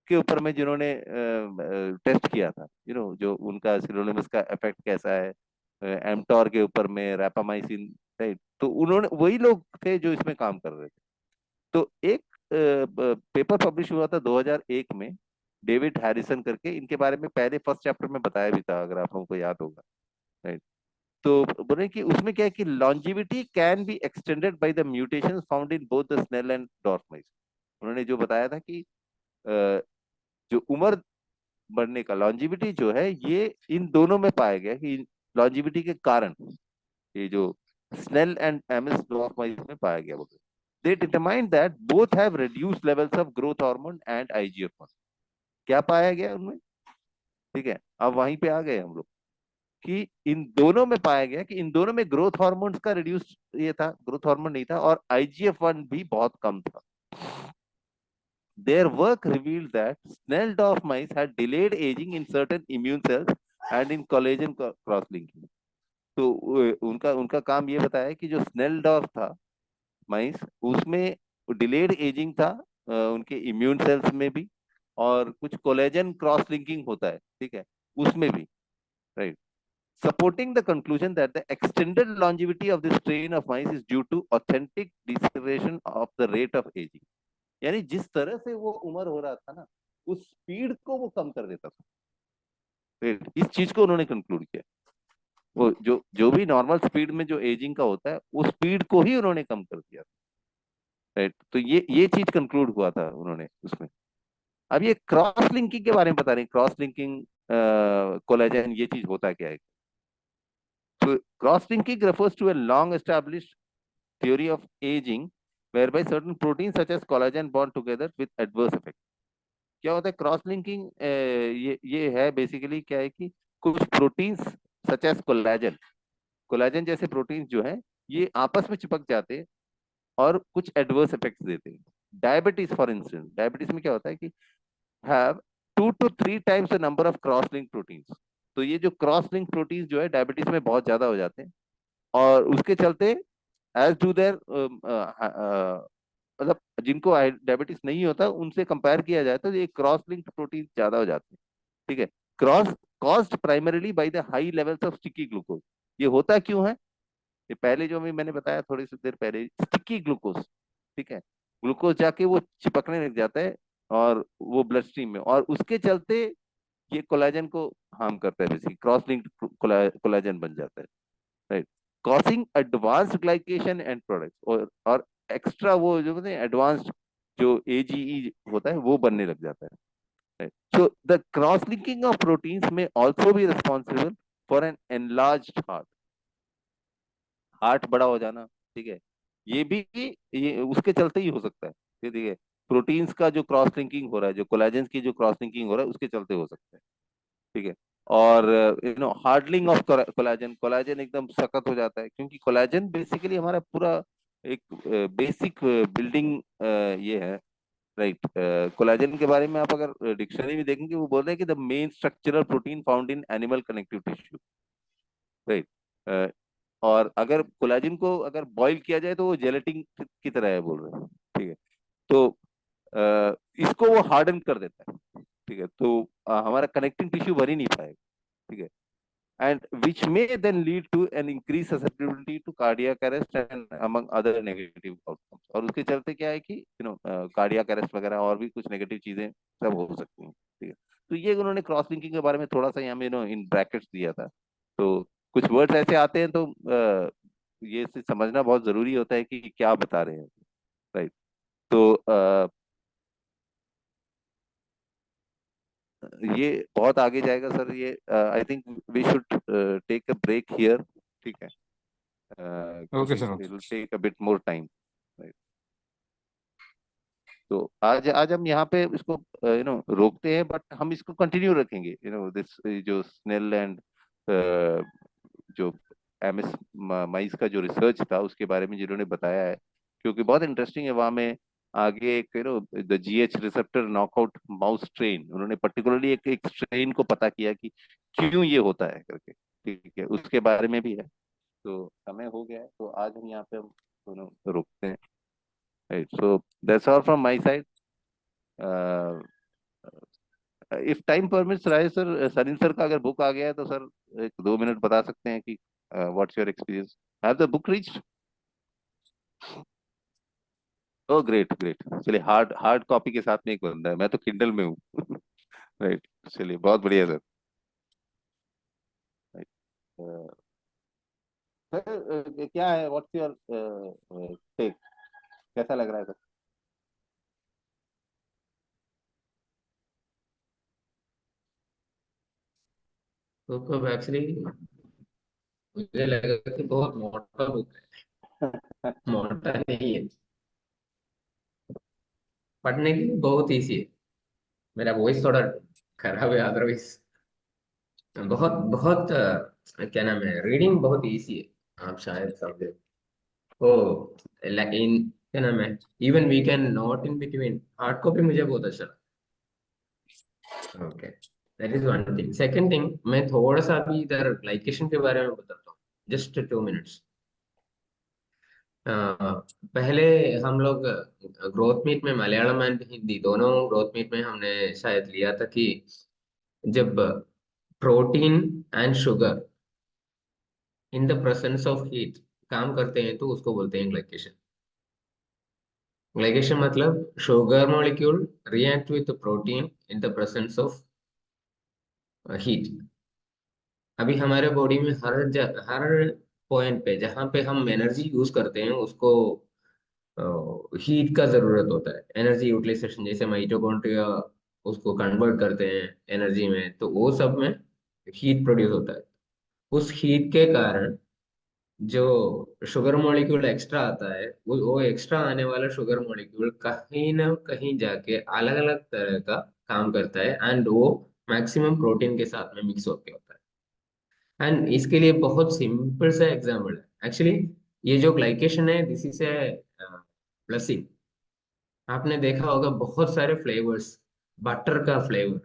के ऊपर में जिन्होंने टेस्ट किया था। जो उनका सिरोलिमस का इफेक्ट कैसा है एमटोर के ऊपर में, रैपामाइसिन। राइट, तो उन्होंने वही लोग थे जो इसमें काम कर रहे थे। तो एक पेपर पब्लिश हुआ था 2001 में, डेविड हैरिसन करके, इनके बारे में पहले फर्स्ट चैप्टर में बताया भी था, अगर आप लोगों को याद होगा। राइट, तो बोले कि उसमें क्या है कि longevity can be extended by the mutations found in both the Snell and dwarf mice. उन्होंने जो बताया था कि जो उम्र बढ़ने का, लॉन्जिविटी जो है, ये इन दोनों में पाया गया कि लॉन्जिविटी के कारण ये जो स्नेल एंड एमिस डॉर्फ माइस में पाया गया। बोले they determined that both have reduced levels of growth hormone and IGF-1। क्या पाया गया उनमें? ठीक है, अब वहीं पे आ गए हम लोग कि इन दोनों में पाया गया कि इन दोनों में ग्रोथ हार्मोन्स का रिड्यूस ये था, ग्रोथ हार्मोन नहीं था, और आईजीएफ-1 भी बहुत कम था। Their work revealed that Snell-Dorf mice had delayed aging in certain immune cells and in collagen cross-linking। तो उनका उनका काम ये बताया कि जो स्नेल डॉर्फ था माइस, उसमें डिलेड एजिंग था उनके इम्यून सेल्स में भी, और कुछ कोलेजन क्रॉस लिंकिंग होता है, ठीक है, उसमें भी, right, supporting the conclusion that the extended longevity of this strain of mice is due to authentic deceleration of the rate of aging। यानी जिस तरह से वो उम्र हो रहा था ना, उस स्पीड को वो कम कर देता था। इस चीज को उन्होंने कंक्लूड किया, वो जो जो भी नॉर्मल स्पीड में जो एजिंग का होता है, उस स्पीड को ही उन्होंने कम कर दिया, राइट। तो ये चीज कंक्लूड हुआ था उन्होंने उसमें। अब ये क्रॉस लिंकिंग के बारे में बता रहे हैं, क्रॉस लिंकिंग कोलेजन, ये चीज होता क्या है। तो cross linking refers to a long established theory of aging whereby certain proteins such as collagen bond together with adverse effect। क्या होता है क्रॉस लिंकिंग? ये है बेसिकली क्या है कि कुछ proteins such as collagen, collagen जैसे प्रोटीन्स जो है, ये आपस में चिपक जाते हैं और कुछ एडवर्स इफेक्ट्स देते हैं। डायबिटीज फॉर इंस्टेंस, डायबिटीज में क्या होता है कि have 2 to 3 times the number of cross link proteins. तो ये जो क्रॉस लिंक प्रोटीन्स जो है डायबिटीज में बहुत ज्यादा हो जाते हैं, और उसके चलते एज टू देयर मतलब जिनको डायबिटीज नहीं होता उनसे कंपेयर किया जाए तो ये क्रॉस लिंक्ड प्रोटीन ज्यादा हो जाते हैं, ठीक है। Cross caused primarily by the high levels of sticky glucose. ये होता क्यों है? ये पहले जो भी मैंने बताया थोड़ी सी देर पहले, स्टिकी ग्लूकोज, ठीक है, ग्लूकोज जाके वो चिपकने लग जाता है और वो ब्लड स्ट्रीम में, और उसके चलते ये कोलेजन को हार्म करता है, बेसिकली क्रॉस लिंक्ड कोलेजन बन जाता है, right, causing advanced glycation end products, और एक्स्ट्रा वो जो कहते हैं एडवांस्ड जो एजीई होता है वो बनने लग जाता है, right. So the cross linking of proteins में also be responsible for an enlarged heart, heart बड़ा हो जाना, ठीक है, ये भी ये उसके चलते ही हो सकता है, ठीक है, प्रोटीन्स का जो क्रॉस लिंकिंग हो रहा है, जो कोलेजन की जो क्रॉस लिंकिंग हो रहा है उसके चलते हो सकता है, ठीक है। और हार्डलिंग ऑफ कोलेजन, कोलेजन एकदम सख्त हो जाता है, क्योंकि कोलेजन बेसिकली हमारा पूरा एक बेसिक बिल्डिंग ये है, राइट। कोलेजन के बारे में आप अगर डिक्शनरी में देखेंगे वो बोल रहे हैं कि the main structural protein found in animal connective tissue, right. और अगर कोलेजन को अगर बॉईल किया जाए तो वो जेलेटिन की तरह है बोल रहे हैं, ठीक है। तो इसको वो हार्डन कर देता है, ठीक है, तो हमारा कनेक्टिंग टिश्यू भर ही नहीं पाएगा, ठीक है, and which may then lead to an increased susceptibility to cardiac arrest and among other negative outcomes। और उसके चलते क्या है कि कार्डियक अरेस्ट वगैरह और भी कुछ नेगेटिव चीजें सब हो सकती हैं, ठीक है। तो ये उन्होंने क्रॉस लिंकिंग के बारे में थोड़ा सा यहाँ में इन ब्रैकेट्स दिया था। तो कुछ वर्ड्स ऐसे आते हैं तो ये समझना बहुत जरूरी होता है कि क्या बता रहे हैं, राइट। तो ये बहुत आगे जाएगा सर, ये I think we should take a break here, ठीक है, ओके क्योंकि sir. It will take a bit more time, right. तो आज आज हम यहाँ पे इसको रोकते हैं, बट हम इसको कंटिन्यू रखेंगे, दिस जो स्नेल एंड जो एमएस माइस का जो रिसर्च था उसके बारे में जिन्होंने बताया है, क्योंकि बहुत इंटरेस्टिंग है। वहां में आगे एक the GH receptor knockout mouse strain, उन्होंने पर्टिकुलरली एक स्ट्रेन को पता किया कि क्यों ये होता है करके, ठीक है, उसके बारे में भी है। तो समय हो गया है, तो आज हम यहाँ पे हम दोनों रुकते हैं, right. So that's all from my side. If time permits Rai sir, Salim sir का अगर बुक आ गया है तो सर 1-2 मिनट बता सकते हैं कि what's your experience, have the book reached? Oh great great, चलिए, हार्ड हार्ड कॉपी के साथ में एक बंदा है, मैं तो किंडल में हूँ राइट, चलिए बहुत बढ़िया सर, राइट। सर क्या है, व्हाट्स योर टेक, कैसा लग रहा है सर? तो एक्चुअली मुझे लगा कि बहुत मोटा बुक सर है, मोटा नहीं है, पढ़ने के लिए बहुत इजी है। मेरा वॉइस थोड़ा खराब है, अदरवाइज बहुत बहुत क्या नाम है, रीडिंग बहुत इजी है, आप शायद समझे। ओ इन क्या नाम है, even we can note in between, hard copy मुझे बहुत अच्छा लगा। Okay, that is one thing. Second thing, मैं थोड़ा सा अभी इधर ग्लाइकेशन के बारे में बताता हूँ, जस्ट 2 मिनट्स। पहले हम लोग ग्रोथ मीट में मलयालम एंड हिंदी दोनों ग्रोथ मीट में हमने शायद लिया था कि जब protein and sugar in the presence of heat काम करते हैं तो उसको बोलते हैं ग्लाइकेशन। ग्लाइकेशन मतलब sugar molecule react with protein in the presence of heat. अभी हमारे बॉडी में हर पॉइंट पे जहाँ पे हम एनर्जी यूज करते हैं उसको हीट का जरूरत होता है। एनर्जी यूटिलाइजेशन जैसे माइटोकॉन्ड्रिया उसको कन्वर्ट करते हैं एनर्जी में, तो वो सब में हीट प्रोड्यूस होता है। उस हीट के कारण जो शुगर मॉलिक्यूल एक्स्ट्रा आता है वो एक्स्ट्रा आने वाला शुगर मॉलिक्यूल कहीं ना कहीं जाके अलग अलग तरह का काम करता है एंड वो मैक्सिमम प्रोटीन के साथ में मिक्स होके होता है। एंड इसके लिए बहुत सिंपल सा एग्जाम्पल है एक्चुअली। ये जो ग्लाइकेशन है दिस इज ए ब्लेसिंग। आपने देखा होगा बहुत सारे फ्लेवर्स, बटर का फ्लेवर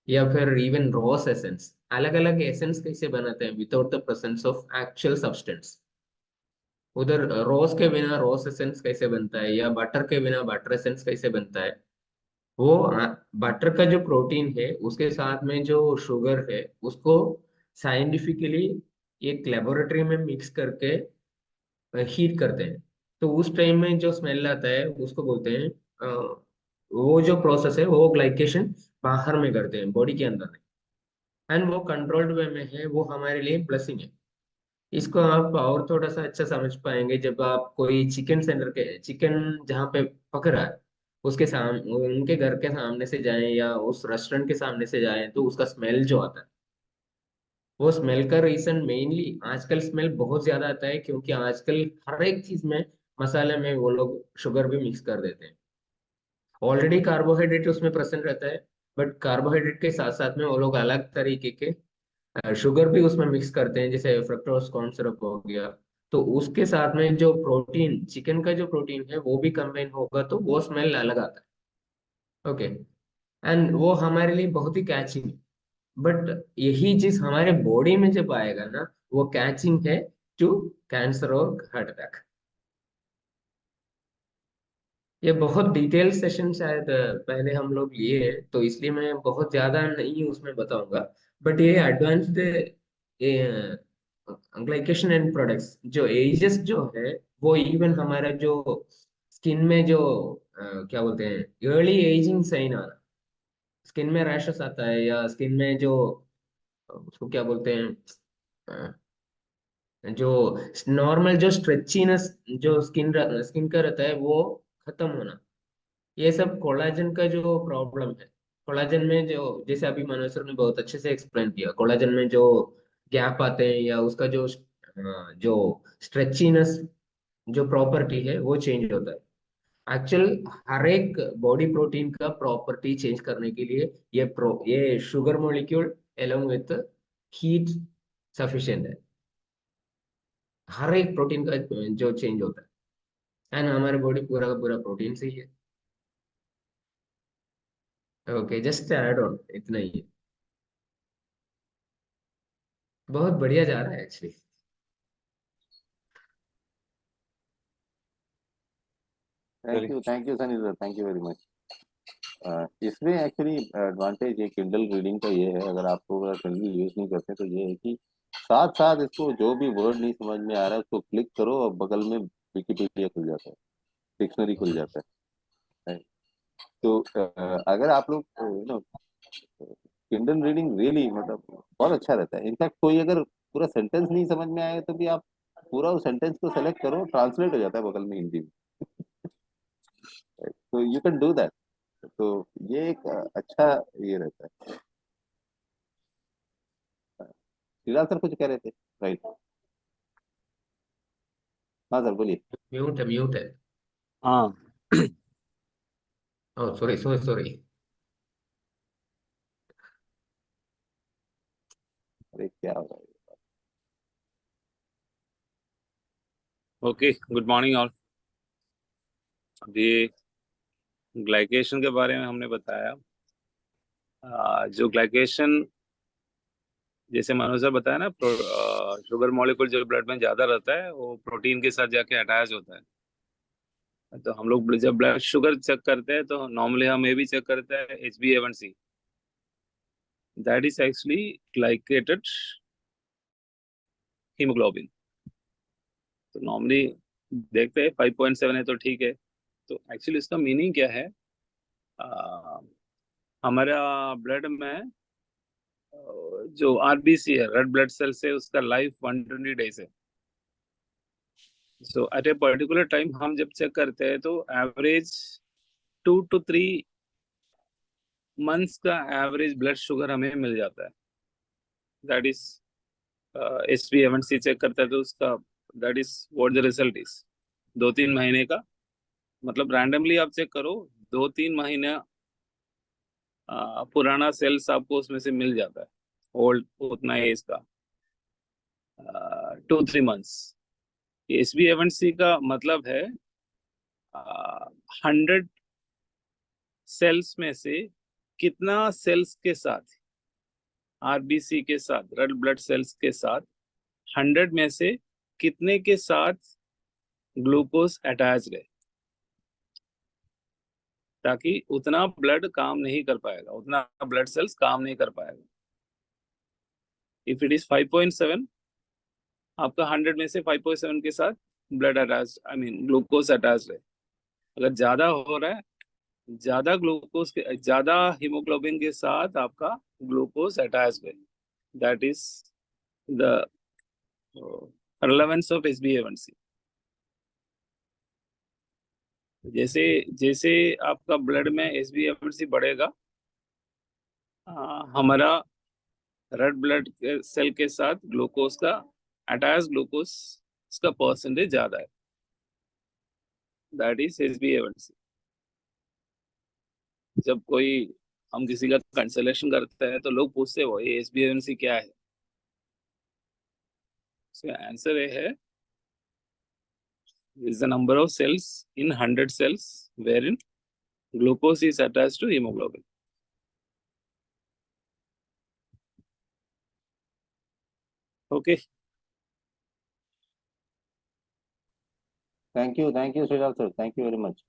या फिर इवन रोज एसेंस, अलग अलग एसेंस कैसे बनाते हैं without the presence of actual substance. उधर रोज के बिना रोज एसेंस कैसे बनता है या बटर के बिना बटर एसेंस कैसे बनता है। वो बटर का जो प्रोटीन है उसके साथ में जो शुगर है उसको साइंटिफिकली एक लेबोरेटरी में मिक्स करके हीट करते हैं। तो उस टाइम में जो स्मेल आता है उसको बोलते हैं वो जो प्रोसेस है वो ग्लाइकेशन बाहर में करते हैं बॉडी के अंदर में। एंड वो कंट्रोल्ड वे में है, वो हमारे लिए ब्लेसिंग है। इसको आप और थोड़ा सा अच्छा समझ पाएंगे जब आप कोई चिकन सेंटर के चिकन जहाँ पे पक रहा है उसके सामने उनके घर के सामने से जाएं या उस रेस्टोरेंट के सामने से जाएं तो उसका स्मेल जो आता है, वो स्मेल का रीजन मेनली आजकल स्मेल बहुत ज्यादा आता है क्योंकि आजकल हर एक चीज में मसाले में वो लोग शुगर भी मिक्स कर देते हैं। ऑलरेडी कार्बोहाइड्रेट उसमें प्रेजेंट रहता है, बट कार्बोहाइड्रेट के साथ साथ में वो लोग अलग तरीके के शुगर भी उसमें मिक्स करते हैं जैसे फ्रक्टोज कॉर्न सिरप हो गया। तो उसके साथ में जो प्रोटीन चिकन का जो प्रोटीन है वो भी कंबाइन होगा तो वो स्मेल अलग आता है। ओके। एंड वो हमारे लिए बहुत ही कैचिंग है। बट यही चीज हमारे बॉडी में जब आएगा ना वो कैचिंग है टू कैंसर और हार्ट अटैक। ये बहुत डिटेल सेशन शायद पहले हम लोग लिए हैं तो इसलिए मैं बहुत ज्यादा नहीं उसमें बताऊंगा। बट ये एडवांस्ड ग्लाइकेशन एंड प्रोडक्ट्स जो एजेस जो है वो इवन हमारा जो स्किन में जो क्या बोलते हैं अर्ली एजिंग साइन आना, स्किन में रैशेस आता है या स्किन में जो उसको क्या बोलते हैं जो नॉर्मल जो स्ट्रेचीनेस जो स्किन का रहता है वो खत्म होना, ये सब कोलाजन का जो प्रॉब्लम है। कोलाजन में जो जैसे अभी मनोज सर ने बहुत अच्छे से एक्सप्लेन किया, कोलाजन में जो गैप आते हैं या उसका जो स्ट्रेचीनेस जो प्रॉपर्टी है वो चेंज होता है। एक्चुअल हर एक बॉडी प्रोटीन का प्रॉपर्टी चेंज करने के लिए ये sugar molecule along with heat sufficient है। हर एक प्रोटीन का जो चेंज होता है एंड हमारे बॉडी पूरा का पूरा प्रोटीन से ही है। ओके, जस्ट ऐड ऑन इतना ही है। बहुत बढ़िया जा रहा है एक्चुअली। चलिए। Thank you Sunny sir, thank you very much. इसमें एक्चुअली एडवांटेज ये किंडल रीडिंग का ये है, अगर आपको अगर किंडल यूज नहीं करते तो ये है कि साथ साथ इसको जो भी वर्ड नहीं समझ में आ रहा है उसको क्लिक करो और बगल में विकिपीडिया खुल जाता है, डिक्शनरी खुल जाता है। तो अगर आप लोग नो किंडल रीडिंग रियली मतलब बहुत अच्छा रहता है। इनफैक्ट कोई अगर पूरा सेंटेंस नहीं समझ में आए तो भी आप पूरा उस सेंटेंस को सेलेक्ट करो, ट्रांसलेट हो जाता है बगल में हिंदी में। तो यू कैन डू दैट। तो ये एक अच्छा ये रहता है। श्रीराज सर कुछ कह रहे थे? राइट। हाँ सर बोलिए। म्यूट है, म्यूट है। हाँ, ओह सॉरी सॉरी सॉरी। अरे क्या हो रहा है? Okay, good morning all. अभी ग्लाइकेशन के बारे में हमने बताया। जो ग्लाइकेशन जैसे मनोज सर बताया ना, शुगर मॉलिक्यूल जो ब्लड में ज्यादा रहता है वो प्रोटीन के साथ जाके अटैच होता है। तो हम लोग जब ब्लड शुगर चेक करते हैं तो नॉर्मली हम ये भी चेक करते हैं HbA1c, that is actually glycated haemoglobin. तो नॉर्मली देखते हैं 5.7 है तो ठीक है। तो एक्चुअली इसका मीनिंग क्या है, हमारा ब्लड में जो RBC है, रेड ब्लड सेल से, उसका लाइफ 120 डेज है। सो एट ए पर्टिकुलर टाइम हम जब चेक करते हैं तो एवरेज 2 to 3 मंथ्स का एवरेज ब्लड शुगर हमें मिल जाता है। दैट इज HbA1c चेक करता है तो उसका that is what the result is 2-3 महीने का, मतलब रैंडमली आप चेक करो, 2-3 महीने पुराना सेल्स आपको उसमें से मिल जाता है, ओल्ड उतना एज का 2-3 मंथ्स। HbA1c का मतलब है 100 सेल्स में से कितना सेल्स के साथ, RBC के साथ, रेड ब्लड सेल्स के साथ 100 में से कितने के साथ ग्लूकोज अटैच है, ताकि उतना ब्लड काम नहीं कर पाएगा, उतना ब्लड सेल्स काम नहीं कर पाएगा। इफ इट इज 5.7, आपका 100 में से 5.7 के साथ blood attach, I mean glucose attach है। अगर ज्यादा हो रहा है, ज्यादा ग्लूकोज के, ज्यादा हीमोग्लोबिन के साथ आपका ग्लूकोज अटैच है, that is the relevance of HbA1c। जैसे जैसे आपका ब्लड में HbA1c बढ़ेगा, हमारा रेड ब्लड सेल के साथ ग्लूकोज का अटैच, ग्लूकोज का परसेंटेज ज्यादा है, दैट इज HbA1c। जब कोई हम किसी का कंसल्टेशन करते हैं तो लोग पूछते हैं वो ये HbA1c क्या है, उसका आंसर ये है, is the number of cells in 100 cells wherein glucose is attached to hemoglobin। Okay, thank you Sujal sir, thank you very much.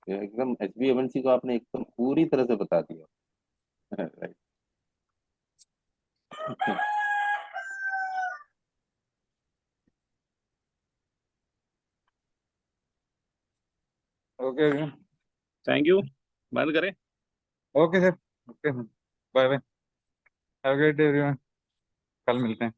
एकदम HbA1c को आपने एकदम पूरी तरह से बता दिया। राइट। ओके थैंक यू, बंद करें। Okay sir, okay bye bye, have a great day everyone, कल मिलते हैं।